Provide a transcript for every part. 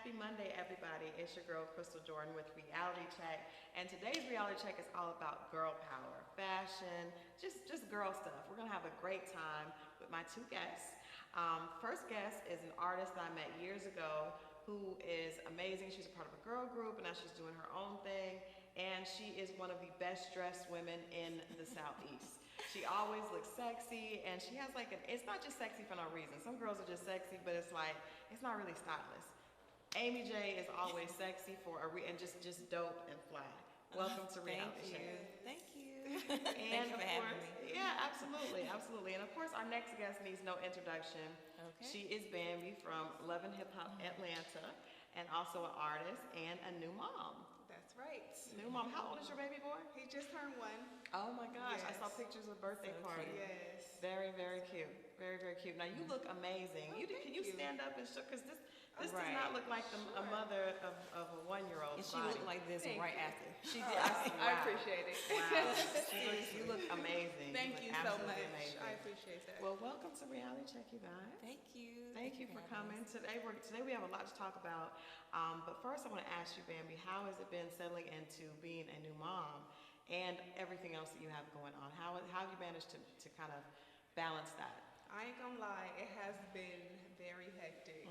Happy Monday, everybody. It's your girl, Crystal Jordan with Reality Check. And today's Reality Check is all about girl power, fashion, just girl stuff. We're going to have a great time with my two guests. First guest is an artist that I met years ago who is amazing. She's a part of a girl group, and now she's doing her own thing. And she is one of the best dressed women in the Southeast. She always looks sexy, and she has like it's not just sexy for no reason. Some girls are just sexy, but it's like, it's not really stylish. Amy J is always sexy for and just dope and fly. Welcome to Reality Check. Thank you. And Thank you for having me. Yeah, absolutely, absolutely. And of course, our next guest needs no introduction. Okay. She is Bambi from Love and Hip Hop Atlanta, and also an artist and a new mom. That's right. New mom. How old is your baby boy? He just turned 1. Oh my gosh, I Yes. saw pictures of birthday So party. cute. Yes. Very, very cute. Very, very cute. Now you look amazing. Oh, Can you thank you. stand up and show? Because this does Right. not look like a Sure. mother of a 1-year-old. And she body. looked like this Thank right you. after. She did. I appreciate it. Wow. You look amazing. Thank look you so absolutely much. Amazing. I appreciate that. Well, welcome to Reality Check, you guys. Thank you. Thank you for coming. Today we have a lot to talk about. But first I want to ask you, Bambi, how has it been settling into being a new mom and everything else that you have going on? How have you managed to kind of balance that? I ain't gonna lie, it has been very hectic.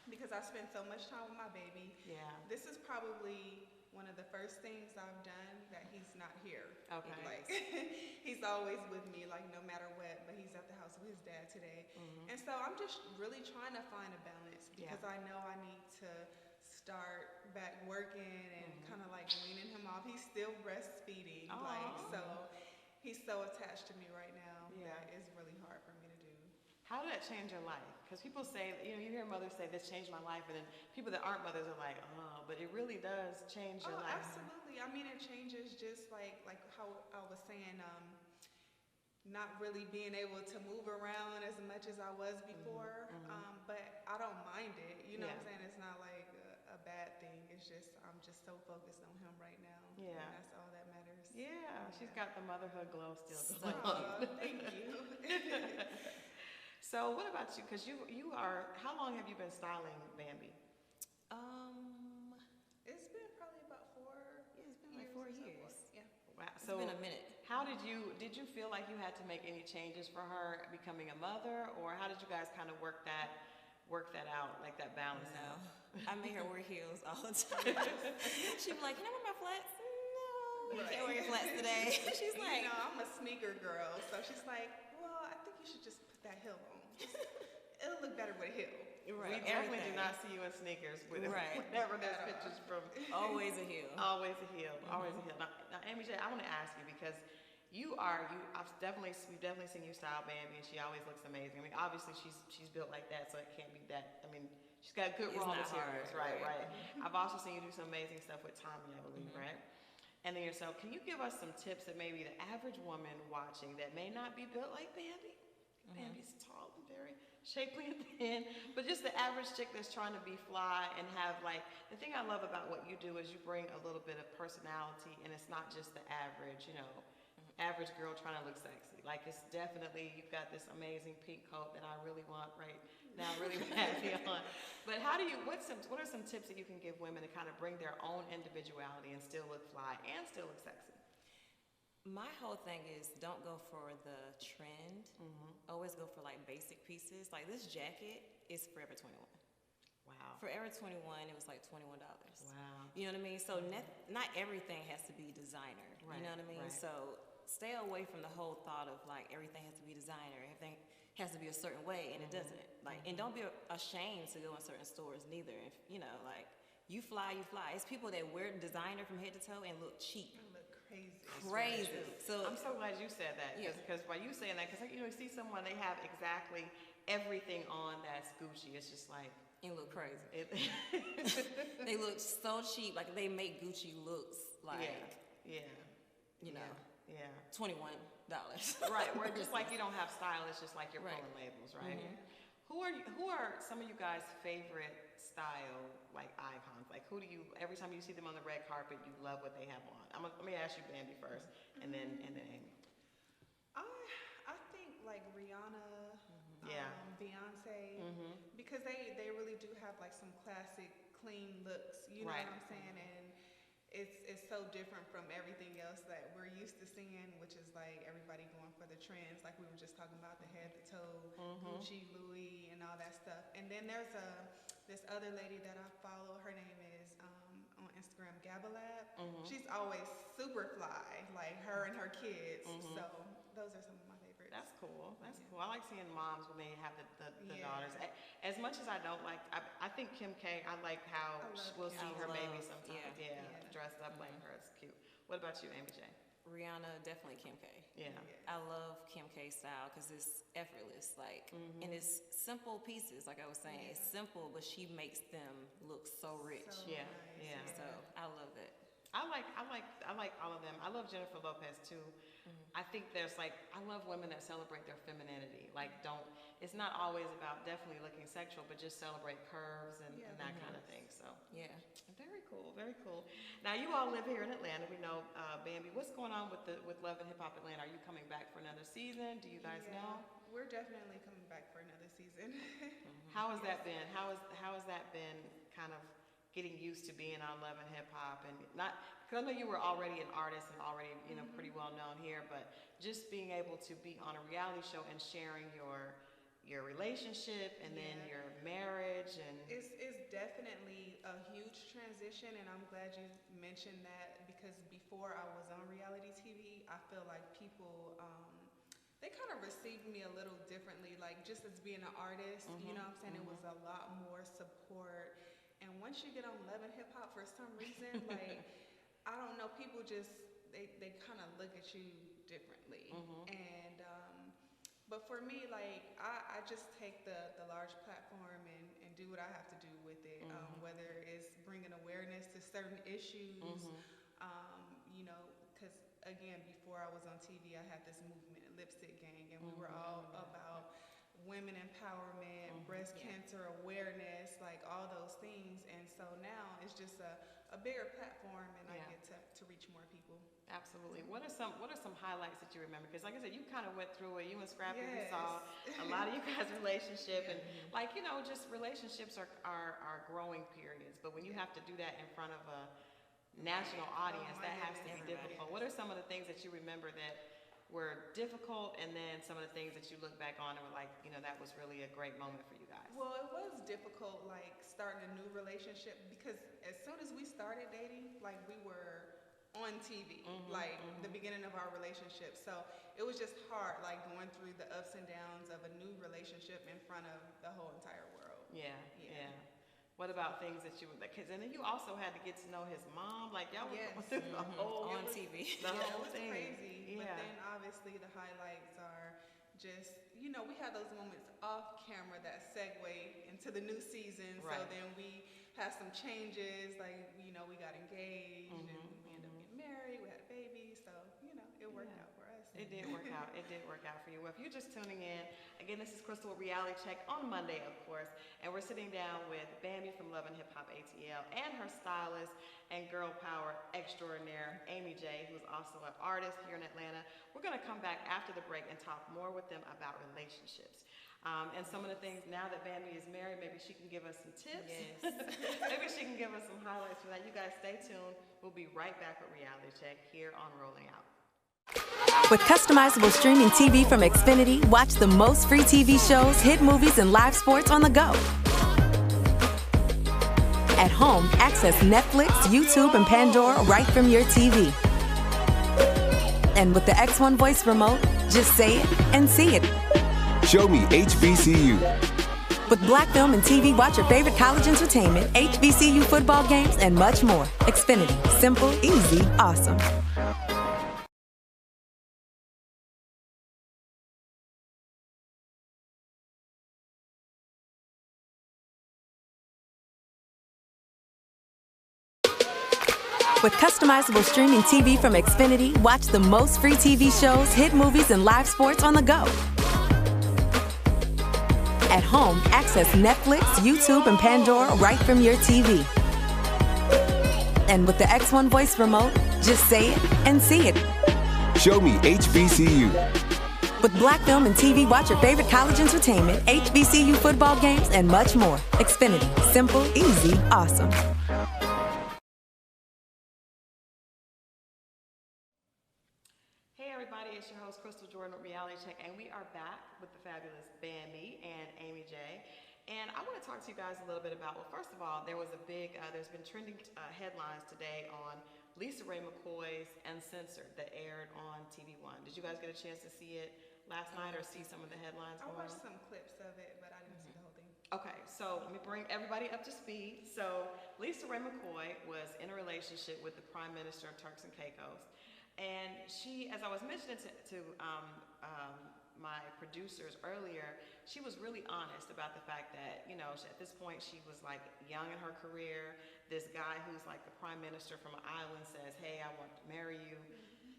Because I spend so much time with my baby. Yeah. This is probably one of the first things I've done that he's not here. Okay. Like he's always with me, like no matter what, but he's at the house with his dad today. And so I'm just really trying to find a balance because I know I need to start back working and kind of like weaning him off. He's still breastfeeding, so he's so attached to me right now that it's really hard for me to do. How did that change your life? Because people say, you hear mothers say, this changed my life, and then people that aren't mothers are like, oh, but it really does change your life. Absolutely. I mean, it changes just like how I was saying, not really being able to move around as much as I was before, but I don't mind it. You know what I'm saying? It's not like a bad thing. It's just, I'm just so focused on him right now. Yeah. And that's all that matters. Yeah, she's got the motherhood glow still. Thank you. So what about you? Because you are, how long have you been styling Bambi? It's been probably about 4 It's been like 4 years. Yeah. Wow. It's been a minute. How did you feel like you had to make any changes for her becoming a mother, or how did you guys kind of work that out, like that balance out? I made her wear heels all the time. She'd be like, can I wear my flats? No, you can't wear your flats today. She's like, You know, I'm a sneaker girl, so she's like, well, I think you should just put that heel on. It'll look better with a heel. We definitely do not see you in sneakers whenever there's pictures from. always a heel. Always a heel. Always a heel. Now, Amy J, I want to ask you because we've definitely seen you style Bambi, and she always looks amazing. I mean, obviously she's built like that, so it can't be that. I mean, she's got good raw materials, right? I've also seen you do some amazing stuff with Tommy, I believe, right? And then yourself, can you give us some tips that maybe the average woman watching that may not be built like Bambi? Bambi's tall and very shapely and thin, but just the average chick that's trying to be fly and have like, the thing I love about what you do is you bring a little bit of personality, and it's not just the average, average girl trying to look sexy. Like, it's definitely, you've got this amazing pink coat that I really want right now, really badly on. But what are some tips that you can give women to kind of bring their own individuality and still look fly and still look sexy? My whole thing is don't go for the trend. Always go for like basic pieces. Like this jacket is Forever 21. Wow. Forever 21, it was like $21. Wow. You know what I mean? So not everything has to be designer. Right, You know what I mean? right. So stay away from the whole thought of like everything has to be designer. Everything has to be a certain way, and it doesn't. Like, and don't be ashamed to go in certain stores neither. If like you fly. It's people that wear designer from head to toe and look cheap. Look crazy. Crazy. So I'm so glad you said that, because by you saying that, because you see someone, they have exactly everything on that's Gucci. It's just like, it look crazy. They look so cheap. Like they make Gucci looks like $21. Right. Where just like you don't have style, it's just like you're pulling labels, right? Who are some of you guys' favorite style like icons? Like every time you see them on the red carpet, you love what they have on? Let me ask you Bambi first, and then Amy. I think like Rihanna, Beyonce, because they really do have like some classic, clean looks. You know Right. what I'm saying? And it's so different from everything else that we're used to seeing, which is like everybody going for the trends, like we were just talking about, the head to toe, Gucci, Louis, and all that stuff. And then there's this other lady that I follow. Her name is on Instagram, Gabalab. She's always super fly, like her and her kids. So those are some of my favorites. That's cool. That's cool. I like seeing moms when they have the Yeah. daughters. As much as I don't like, I think Kim K, I like how I love we'll Kim. see I her baby love- sometimes. yeah. Yeah. Dressed up like her. It's cute. What about you, Amy J? Rihanna, definitely Kim K. Yeah. I love Kim K style because it's effortless, like, and it's simple pieces. Like I was saying, it's simple, but she makes them look so rich. So Yeah, nice. yeah. So I love that. I like all of them. I love Jennifer Lopez too. I think there's like, I love women that celebrate their femininity. Like it's not always about definitely looking sexual, but just celebrate curves and that kind of thing. So Yeah. very cool, very cool. Now you all live here in Atlanta. We know, Bambi, what's going on with Love and Hip Hop Atlanta? Are you coming back for another season? Do you guys know? We're definitely coming back for another season. How has that been? How has that been kind of getting used to being on Love and Hip Hop, and not, because I know you were already an artist and already, pretty well known here, but just being able to be on a reality show and sharing your relationship and then your marriage and It's definitely a huge transition, and I'm glad you mentioned that, because before I was on reality TV, I feel like people they kind of received me a little differently, like just as being an artist, you know what I'm saying? It was a lot more support. And once you get on Love and Hip Hop, for some reason, like, I don't know, people just, they kind of look at you differently. And, but for me, like, I just take the large platform and do what I have to do with it, whether it's bringing awareness to certain issues, you know, because, again, before I was on TV, I had this movement, Lipstick Gang, and we were all about women empowerment, breast cancer awareness, like all those things. And so now it's just a bigger platform, and I get to reach more people. Absolutely. What are some highlights that you remember? Because like I said, you kind of went through it. You and Scrappy, we saw a lot of you guys' relationship, and like, just relationships are growing periods. But when you have to do that in front of a national audience, that has to be difficult. What are some of the things that you remember that were difficult, and then some of the things that you look back on and were like, that was really a great moment for you guys? Well, it was difficult, like, starting a new relationship, because as soon as we started dating, like, we were on TV, like, the beginning of our relationship. So it was just hard, like, going through the ups and downs of a new relationship in front of the whole entire world. Yeah. What about things that you, because and then you also had to get to know his mom, like y'all were going through the whole on TV. The It whole was thing. crazy. But then obviously the highlights are just, we had those moments off camera that segue into the new season. Right. So then we had some changes, like, we got engaged and we ended up getting married, we had a baby. So, it worked out for us. It did work out. It did work out for you. Well, if you're just tuning in, again, this is Christal with Reality Check on Monday, of course, and we're sitting down with Bambi from Love and Hip Hop ATL and her stylist and girl power extraordinaire, Amy J, who's also an artist here in Atlanta. We're going to come back after the break and talk more with them about relationships. And some of the things, now that Bambi is married, maybe she can give us some tips. Yes. Maybe she can give us some highlights for that. You guys stay tuned. We'll be right back with Reality Check here on Rolling Out. With customizable streaming TV from Xfinity, watch the most free TV shows, hit movies, and live sports on the go. At home, access Netflix, YouTube, and Pandora right from your TV. And with the X1 voice remote, just say it and see it. Show me HBCU. With Black Film and TV, watch your favorite college entertainment, HBCU football games, and much more. Xfinity. Simple, easy, awesome. With customizable streaming TV from Xfinity, watch the most free TV shows, hit movies, and live sports on the go. At home, access Netflix, YouTube, and Pandora right from your TV. And with the X1 voice remote, just say it and see it. Show me HBCU. With Black Film and TV, watch your favorite college entertainment, HBCU football games, and much more. Xfinity. Simple, easy, awesome. Hey everybody, it's your host Christal Jordan with Reality Check, and we are back with the fabulous Bambi and Amy J. And I want to talk to you guys a little bit about, well, first of all, there's been trending headlines today on Lisa Ray McCoy's Uncensored that aired on TV One. Did you guys get a chance to see it last night or see some of the headlines? I watched some clips of it, but I didn't see the whole thing. Okay, so let me bring everybody up to speed. So Lisa Ray McCoy was in a relationship with the Prime Minister of Turks and Caicos. And she, as I was mentioning to my producers earlier, she was really honest about the fact that, you know, at this point she was like young in her career. This guy who's like the prime minister from an island says, hey, I want to marry you.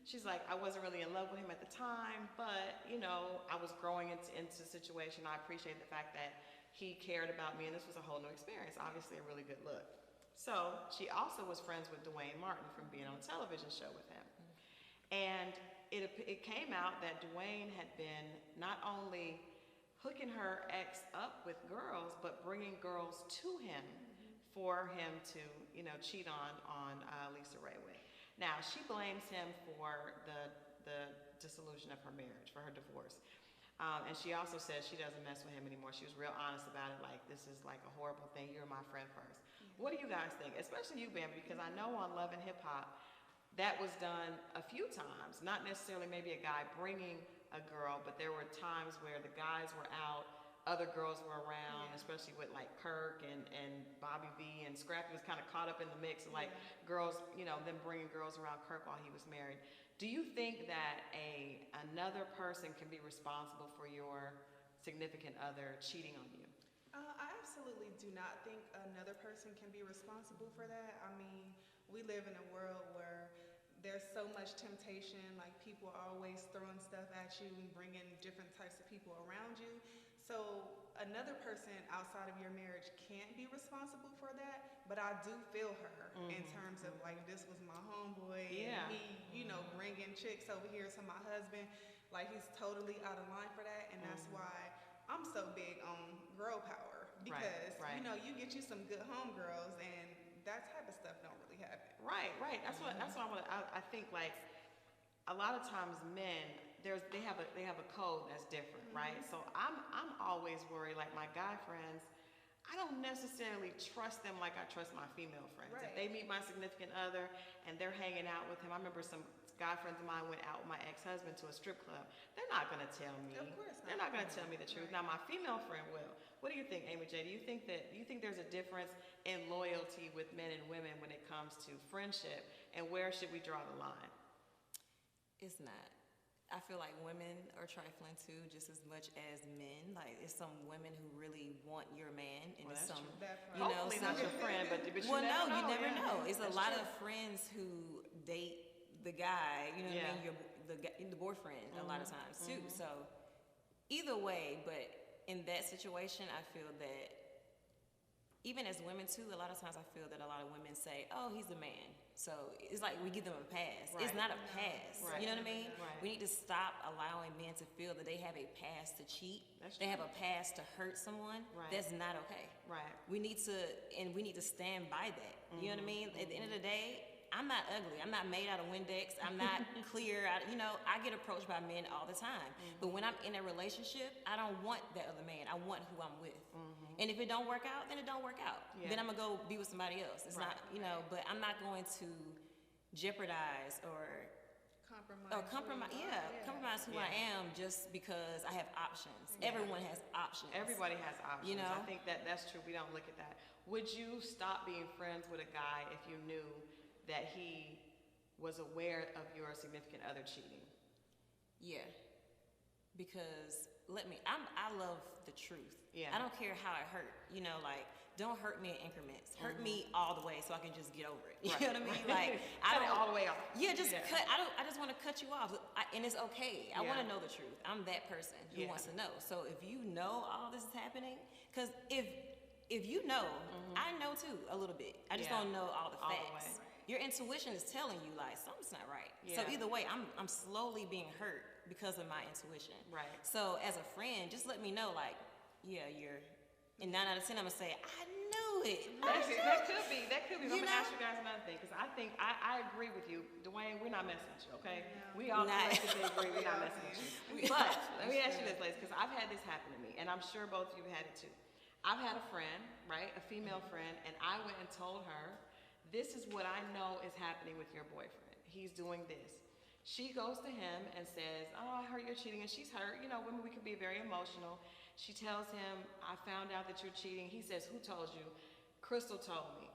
She's like, I wasn't really in love with him at the time, but, you know, I was growing into the situation. I appreciate the fact that he cared about me, and this was a whole new experience, obviously a really good look. So she also was friends with Dwayne Martin from being on a television show with him. And it came out that Dwayne had been not only hooking her ex up with girls, but bringing girls to him for him to, you know, cheat on Lisa Ray with. Now, she blames him for the dissolution of her marriage, for her divorce. And she also says she doesn't mess with him anymore. She was real honest about it, like, this is like a horrible thing. You're my friend first. What do you guys think? Especially you, Bambi, because I know on Love and Hip Hop, that was done a few times. Not necessarily maybe a guy bringing a girl, but there were times where the guys were out, other girls were around, especially with like Kirk and Bobby V, and Scrappy was kind of caught up in the mix of like girls, you know, them bringing girls around Kirk while he was married. Do you think that another person can be responsible for your significant other cheating on you? I absolutely do not think another person can be responsible for that. I mean, we live in a world where there's so much temptation, like people are always throwing stuff at you and bringing different types of people around you. So another person outside of your marriage can't be responsible for that, but I do feel her in terms of like, this was my homeboy and he, you know, bringing chicks over here to my husband. Like, he's totally out of line for that, and that's why I'm so big on girl power, because you know, you get you some good homegirls, and that type of stuff don't really happen. Right. That's what I think. Like, a lot of times men, they have a code that's different, right? So I'm always worried. Like, my guy friends, I don't necessarily trust them like I trust my female friends. If they meet my significant other and they're hanging out with him, I remember some guy friends of mine went out with my ex-husband to a strip club. They're not gonna tell me. Of course not. They're not gonna tell me the truth. Now, my female friend will. What do you think, Amy J? Do you think there's a difference in loyalty with men and women when it comes to friendship, and where should we draw the line? It's not. I feel like women are trifling too, just as much as men. Like, there's some women who really want your man, and there's some, you know, hopefully not your friend, but you well, never know. You never know. It's That's a lot true. of friends who date the guy, you know what I mean, the boyfriend a lot of times too. So either way, but in that situation, I feel that even as women too, a lot of times I feel that a lot of women say, oh, he's the man. So it's like we give them a pass. It's not a pass. You know what I mean? We need to stop allowing men to feel that they have a pass to cheat. They have a pass to hurt someone. That's not okay. We need to stand by that. You know what I mean? At the end of the day, I'm not ugly. I'm not made out of Windex. I'm not clear. You know, I get approached by men all the time. But when I'm in a relationship, I don't want that other man. I want who I'm with. And if it don't work out, then it don't work out. Then I'm going to go be with somebody else. It's not, you know, but I'm not going to jeopardize or compromise who I am just because I have options. Everyone has options. Everybody has options. You know? I think that's true. We don't look at that. Would you stop being friends with a guy if you knew that he was aware of your significant other cheating? Yeah, because I love the truth. I don't care how it hurt. You know, like, don't hurt me in increments. Hurt me all the way so I can just get over it. You know what I mean? Like, cut it all the way off. Yeah, cut. I just want to cut you off, and it's okay. I want to know the truth. I'm that person who wants to know. So if you know all this is happening, because if you know, I know too a little bit. I just don't know all the facts. Your intuition is telling you like something's not right. So either way, I'm slowly being hurt because of my intuition. Right. So as a friend, just let me know, like, yeah, you're. And 9 out of 10, I'm gonna say, I knew it. That could be. I'm gonna ask you guys another thing, because I think I agree with you, Dwayne. We're not messing with you, okay? No. We all Not. collectively agree we're not messing with you. But let me ask you this, ladies, because I've had this happen to me, and I'm sure both of you have had it too. I've had a friend, right, a female friend, and I went and told her, this is what I know is happening with your boyfriend. He's doing this. She goes to him and says, oh, I heard you're cheating, and she's hurt. You know, women, we can be very emotional. She tells him, I found out that you're cheating. He says, who told you? Christal told me.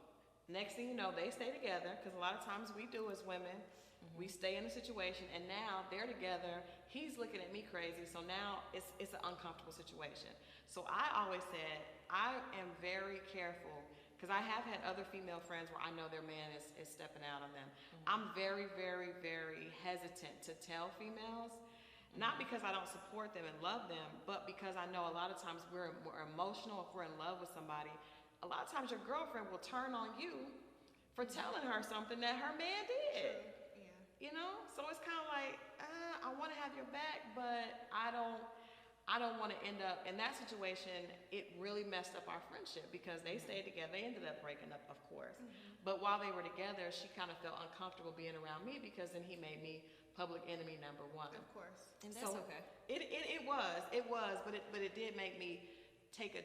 Next thing you know, they stay together, because a lot of times we do as women. We stay in a situation, and now they're together. He's looking at me crazy, so now it's an uncomfortable situation. So I always said, I am very careful, because I have had other female friends where I know their man is stepping out on them. I'm very, very, very hesitant to tell females, not because I don't support them and love them, but because I know a lot of times we're emotional. If we're in love with somebody, a lot of times your girlfriend will turn on you for telling her something that her man did. Yeah. You know? So it's kind of like, I want to have your back, but I don't want to end up in that situation. It really messed up our friendship, because they stayed together. They ended up breaking up, of course. But while they were together, she kind of felt uncomfortable being around me, because then he made me public enemy number one. Of course. And that's okay. It was, but it did make me take a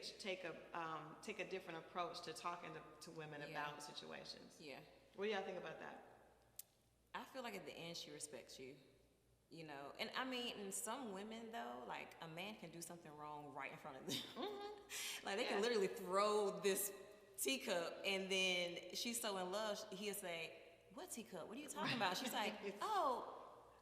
different approach to talking to women about situations. Yeah. What do y'all think about that? I feel like at the end she respects you, you know. And I mean, in some women though, like a man can do something wrong right in front of them. Like they can literally throw this teacup, and then she's so in love, he'll say, "What teacup? What are you talking about?" She's like, "Oh,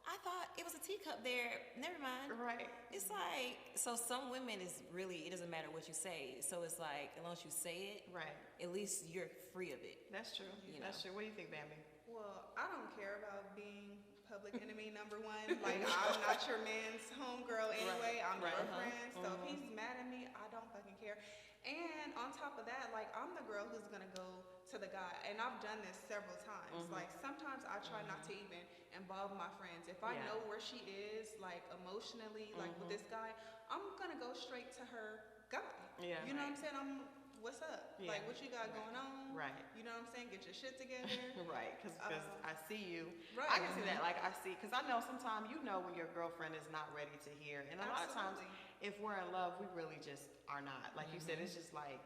I thought it was a teacup there. Never mind." Right. It's like, so some women is really, it doesn't matter what you say. So it's like, as long as you say it, Right. at least you're free of it. That's true. You That's true. What do you think, Bambi? Well, I don't care about being public enemy number one. Like, I'm not your man's homegirl anyway. I'm your friend. So if he's mad at me, I don't fucking care. And on top of that, like, I'm the girl who's gonna go to the guy, and I've done this several times. Like, sometimes I try not to even involve my friends. If I know where she is, like, emotionally, like with this guy, I'm gonna go straight to her guy. Yeah. You know what I'm saying? What's up? Yeah. Like, what you got going on? Right. You know what I'm saying? Get your shit together. Right, because I see you. Right. I can see that. Like, I see, because I know sometimes you know when your girlfriend is not ready to hear. And a lot of times, if we're in love, we really just are not. Like you said, it's just like,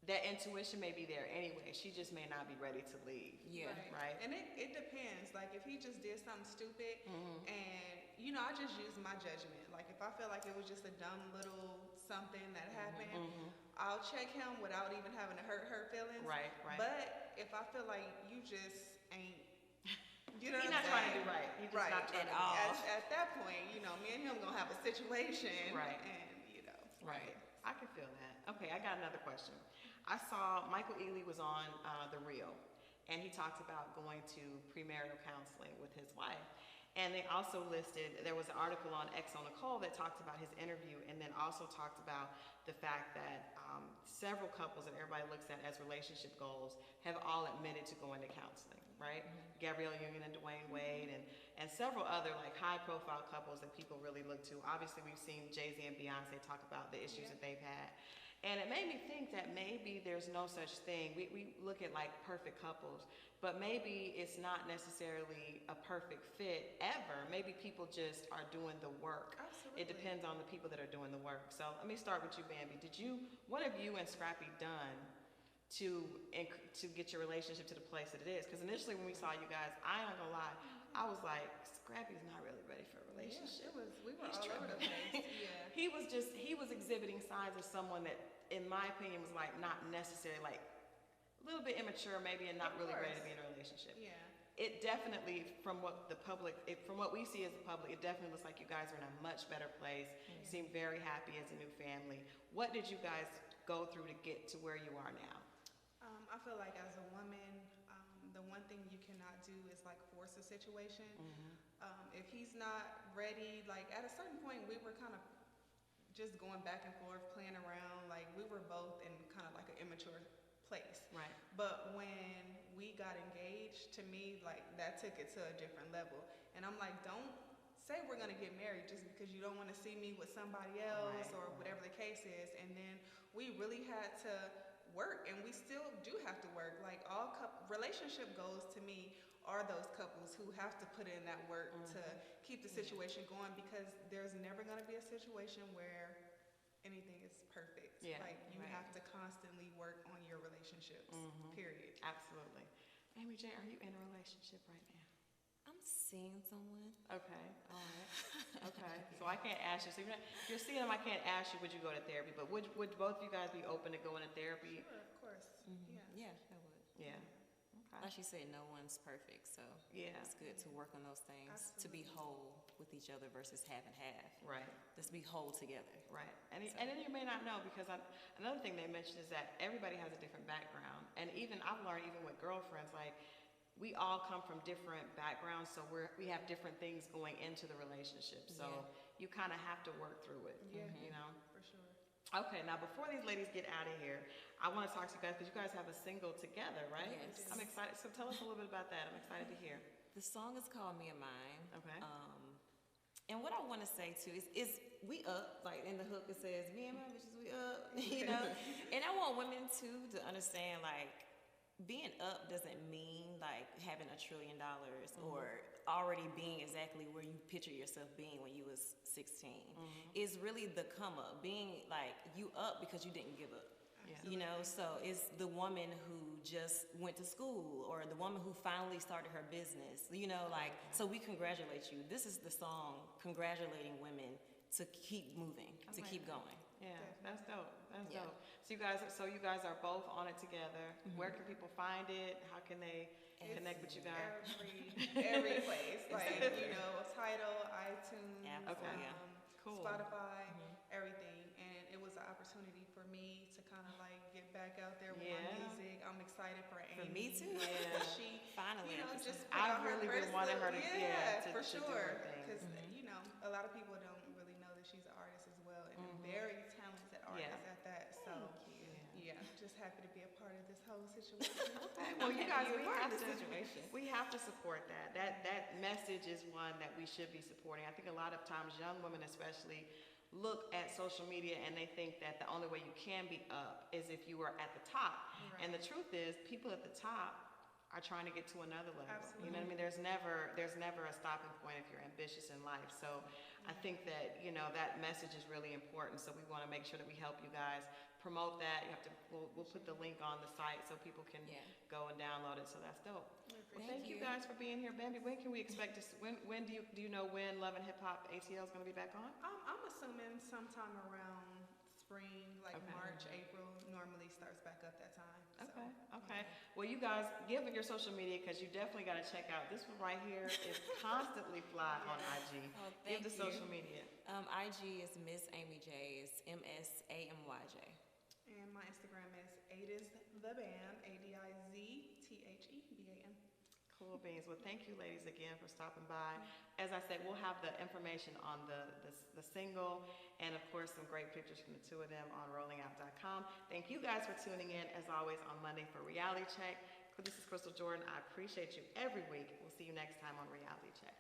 that intuition may be there anyway. She just may not be ready to leave. Yeah. Right? And it depends. Like, if he just did something stupid, and, you know, I just use my judgment. Like, if I feel like it was just a dumb little something that happened, I'll check him without even having to hurt her feelings. Right. But if I feel like you just ain't, you know He's what I'm not trying to saying? do right. He's just Right. not trying At to all. At that point, you know, me and him gonna have a situation. Right. And, you know. Right. I can feel that. Okay, I got another question. I saw Michael Ealy was on The Real, and he talked about going to premarital counseling with his wife. And they also listed, there was an article on X on Nicole that talked about his interview, and then also talked about the fact that several couples that everybody looks at as relationship goals have all admitted to going to counseling, right? Gabrielle Union and Dwayne Wade, and several other like high-profile couples that people really look to. Obviously, we've seen Jay-Z and Beyonce talk about the issues that they've had. And it made me think that maybe there's no such thing. We look at like perfect couples, but maybe it's not necessarily a perfect fit ever. Maybe people just are doing the work. Absolutely. It depends on the people that are doing the work. So let me start with you, Bambi. What have you and Scrappy done to get your relationship to the place that it is? Because initially when we saw you guys, I ain't gonna lie, I was like, Scrappy's not really ready for a relationship. Yeah, we were He's all over the place. Yeah. He was exhibiting signs of someone that, in my opinion, was like not necessarily, like a little bit immature maybe, and not really ready to be in a relationship. Yeah. It definitely, from what we see as the public, it definitely looks like you guys are in a much better place. You seem very happy as a new family. What did you guys go through to get to where you are now? I feel like as a woman, the one thing you cannot do is like force a situation. If he's not ready, like at a certain point, we were kind of just going back and forth, playing around. Like we were both in kind of like an immature place. Right. But when we got engaged, to me, like that took it to a different level. And I'm like, don't say we're going to get married just because you don't want to see me with somebody else or whatever the case is. And then we really had to work, and we still do have to work. Like all relationship goals to me are those couples who have to put in that work to keep the situation going, because there's never going to be a situation where anything is perfect. Like you have to constantly work on your relationships, period. Absolutely. Amy J, are you in a relationship right now? I'm seeing someone. Okay, all right. Okay, so I can't ask you. So if you're seeing them, I can't ask you, would you go to therapy? But would both of you guys be open to going to therapy? Sure, of course. Yeah, I would. Yeah. Okay. Like she said, no one's perfect, so it's good to work on those things, to be whole with each other versus half and half. Right. Let's be whole together. Right. And then you may not know, because another thing they mentioned is that everybody has a different background. And even I've learned, even with girlfriends, like, we all come from different backgrounds, so we have different things going into the relationship. So you kind of have to work through it. Yeah, you know. For sure. Okay, now before these ladies get out of here, I want to talk to you guys because you guys have a single together, right? Yes. I'm excited. So tell us a little bit about that. I'm excited to hear. The song is called Me and Mine. Okay. And what I want to say too is we up, like in the hook it says, me and my bitches, we up, you know? And I want women too to understand, like, being up doesn't mean like having $1 trillion or already being exactly where you picture yourself being when you was 16. It's really the come up, being like you up because you didn't give up. You know, so it's the woman who just went to school, or the woman who finally started her business, you know, like, so we congratulate you. This is the song congratulating women to keep moving, to keep going. Yeah, that's dope. That's dope. So you guys are both on it together. Where can people find it? How can they connect with you guys? Every place, like, you know, Tidal, iTunes, Cool. Spotify, everything. And it was an opportunity for me to kind of like get back out there with my music. I'm excited for Amy. For me too. Yeah. She finally, you know, just I've really been wanting her to for to sure. do her thing. Because you know, a lot of people don't really know that she's an artist as well, and a very talented artist at that. So just happy to be a part of this whole situation. Well, you guys, we have to support that. That message is one that we should be supporting. I think a lot of times young women especially look at social media and they think that the only way you can be up is if you are at the top. And the truth is, people at the top are trying to get to another level. Absolutely. You know what I mean? There's never a stopping point if you're ambitious in life. So I think that, you know, that message is really important. So we want to make sure that we help you guys promote that. You have to. We'll put the link on the site so people can go and download it. So that's dope. Well, thank you guys for being here, Bambi. When can we expect to? When do you know when Love and Hip Hop ATL is going to be back on? I'm assuming sometime around spring, like March, April. Normally starts back up that time. So. Okay. Well, you guys, give it your social media because you definitely got to check out this one right here. Is constantly fly on IG. Give the social media. IG is Miss Amy J. It's MSAMYJ. And my Instagram is AdizTheBam, ADIZTHEBAM. Cool beans. Well, thank you, ladies, again for stopping by. As I said, we'll have the information on the single, and of course, some great pictures from the two of them on rollingout.com. Thank you guys for tuning in, as always, on Monday for Reality Check. This is Christal Jordan. I appreciate you every week. We'll see you next time on Reality Check.